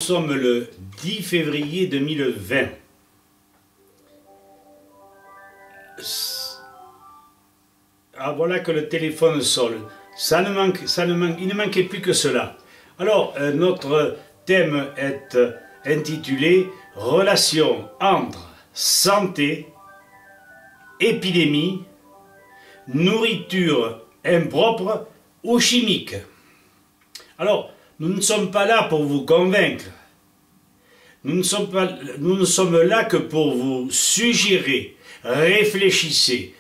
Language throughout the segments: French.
sommes le 10 février 2020. Ah, voilà que le téléphone sonne. Il ne manquait plus que cela. Alors, notre thème est intitulé « Relations entre santé, épidémie, nourriture impropre ou chimique ». Alors, nous ne sommes pas là pour vous convaincre. Nous ne sommes là que pour vous suggérer, réfléchissez.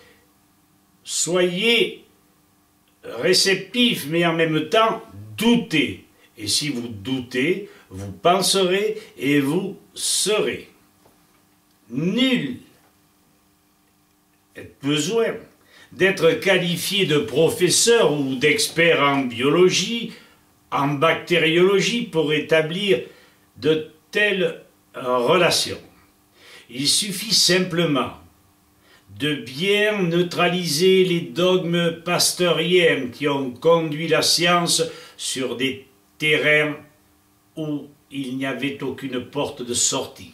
Soyez réceptifs, mais en même temps, doutez. Et si vous doutez, vous penserez et vous serez. Nul n'est besoin d'être qualifié de professeur ou d'expert en biologie, en bactériologie pour établir de telles relations. Il suffit simplement de bien neutraliser les dogmes pasteuriens qui ont conduit la science sur des terrains où il n'y avait aucune porte de sortie.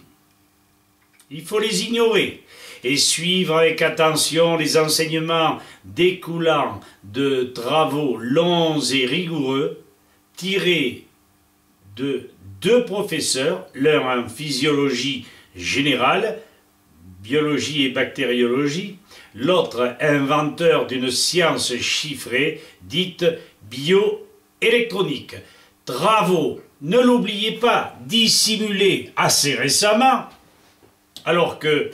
Il faut les ignorer et suivre avec attention les enseignements découlant de travaux longs et rigoureux tirés de deux professeurs, l'un en physiologie générale, biologie et bactériologie, l'autre inventeur d'une science chiffrée dite bioélectronique. Travaux, ne l'oubliez pas, dissimulés assez récemment, alors que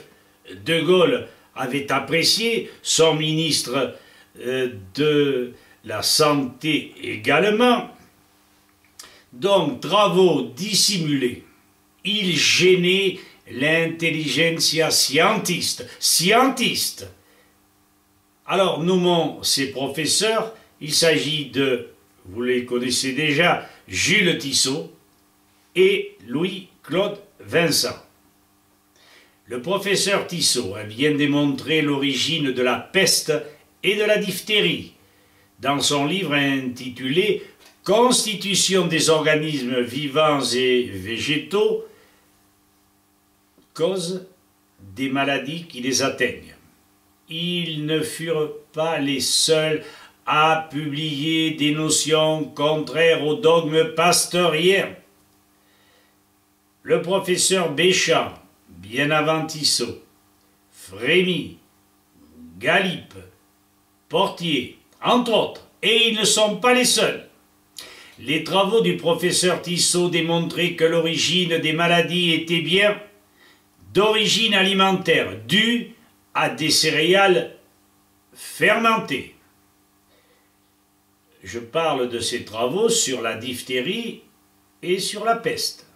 De Gaulle avait apprécié, son ministre de la Santé également. Donc, travaux dissimulés, il gênait l'intelligentsia scientiste. Alors, nommons ces professeurs. Il s'agit de, vous les connaissez déjà, Jules Tissot et Louis-Claude Vincent. Le professeur Tissot a bien démontré l'origine de la peste et de la diphtérie dans son livre intitulé « Constitution des organismes vivants et végétaux, cause des maladies qui les atteignent ». Ils ne furent pas les seuls à publier des notions contraires au dogme pasteurien. Le professeur Béchamp, bien avant Tissot, Frémy, Galip, Portier, entre autres, et ils ne sont pas les seuls. Les travaux du professeur Tissot démontraient que l'origine des maladies était bien d'origine alimentaire, due à des céréales fermentées. Je parle de ces travaux sur la diphtérie et sur la peste.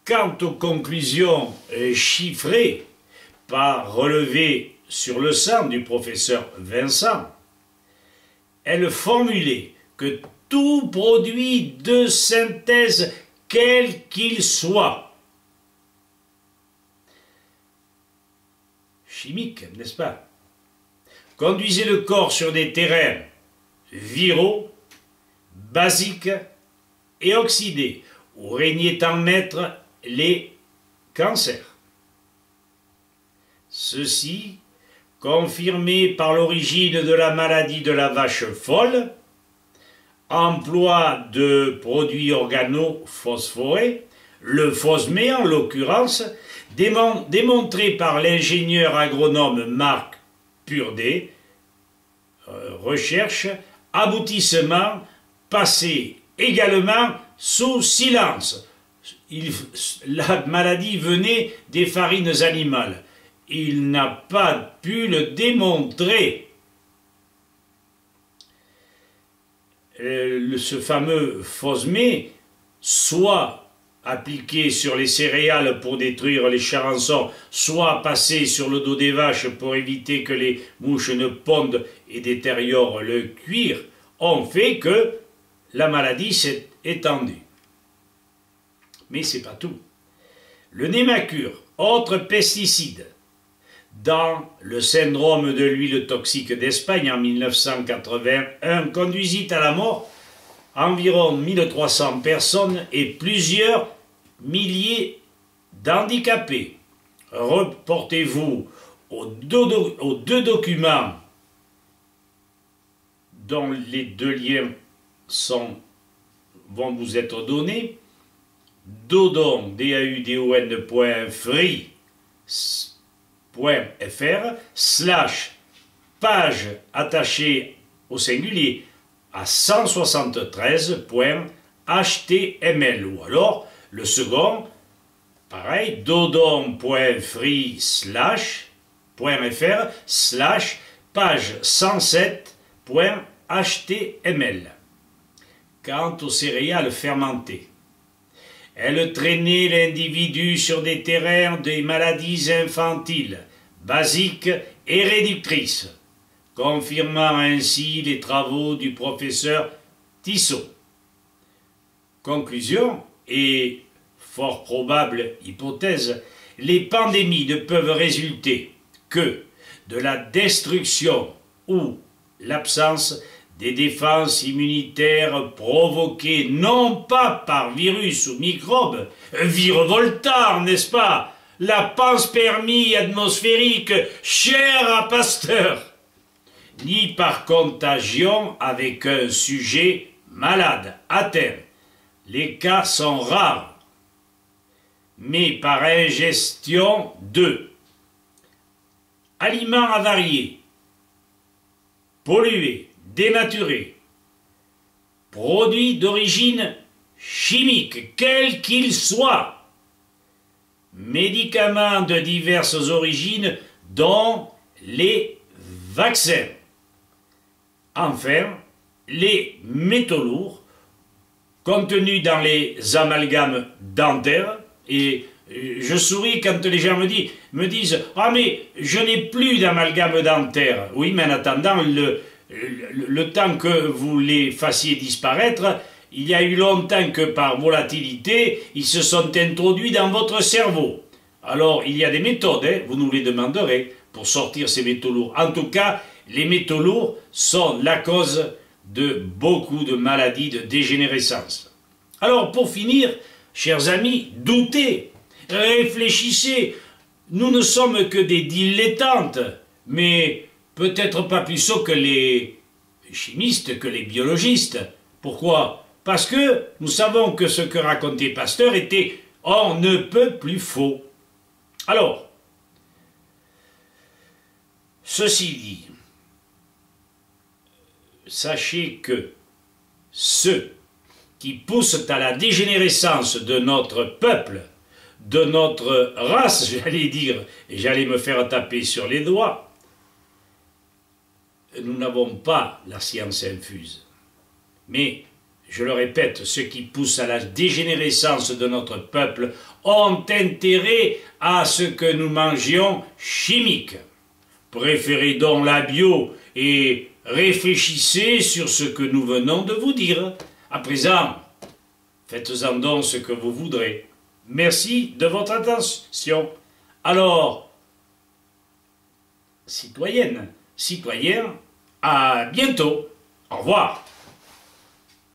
Quant aux conclusions chiffrées par relevé sur le sang du professeur Vincent, elles formulaient que tout produit de synthèse, quel qu'il soit, chimique, n'est-ce pas, conduisait le corps sur des terrains viraux, basiques et oxydés, où régnaient en maître les cancers. Ceci, confirmé par l'origine de la maladie de la vache folle, emploi de produits organophosphorés, le phosmé en l'occurrence, démontré par l'ingénieur agronome Marc Purdet, recherche, aboutissement, passé également sous silence. La maladie venait des farines animales. Il n'a pas pu le démontrer. Ce fameux phosmé, soit appliqué sur les céréales pour détruire les charançons, soit passé sur le dos des vaches pour éviter que les mouches ne pondent et détériorent le cuir, ont fait que la maladie s'est étendue. Mais ce n'est pas tout. Le Némacure, autre pesticide, dans le syndrome de l'huile toxique d'Espagne en 1981, conduisit à la mort environ 1300 personnes et plusieurs milliers d'handicapés. Reportez-vous aux deux documents dont les deux liens vont vous être donnés. Dodon, daudon.free.fr / page attachée au singulier à 173.html, ou alors le second, pareil, dodon.free.fr / page 107.html. Quant aux céréales fermentées, elles traînaient l'individu sur des terrains des maladies infantiles, basiques et réductrices, confirmant ainsi les travaux du professeur Tissot. Conclusion et fort probable hypothèse, les pandémies ne peuvent résulter que de la destruction ou l'absence des défenses immunitaires provoquées non pas par virus ou microbes, virevoltants, n'est-ce pas, la panspermie atmosphérique chère à Pasteur, ni par contagion avec un sujet malade, atteint. Les cas sont rares, mais par ingestion de aliments avariés, pollués, dénaturés, produits d'origine chimique, quels qu'ils soient, médicaments de diverses origines, dont les vaccins. Enfin, les métaux lourds contenus dans les amalgames dentaires, et je souris quand les gens me disent « Ah mais je n'ai plus d'amalgame dentaire ». Oui, mais en attendant, le temps que vous les fassiez disparaître, il y a eu longtemps que par volatilité, ils se sont introduits dans votre cerveau. Alors, il y a des méthodes, hein, vous nous les demanderez, pour sortir ces métaux lourds. En tout cas, les métaux lourds sont la cause de beaucoup de maladies de dégénérescence. Alors, pour finir, chers amis, doutez, réfléchissez. Nous ne sommes que des dilettantes, mais peut-être pas plus sots que les chimistes, que les biologistes. Pourquoi? Parce que nous savons que ce que racontait Pasteur était on ne peut plus faux. Alors, ceci dit, sachez que ceux qui poussent à la dégénérescence de notre peuple, de notre race, j'allais dire, et j'allais me faire taper sur les doigts, nous n'avons pas la science infuse. Mais, je le répète, ceux qui poussent à la dégénérescence de notre peuple ont intérêt à ce que nous mangions chimique. Préférez donc la bio et réfléchissez sur ce que nous venons de vous dire. À présent, faites-en donc ce que vous voudrez. Merci de votre attention. Alors, citoyennes, citoyens, à bientôt. Au revoir.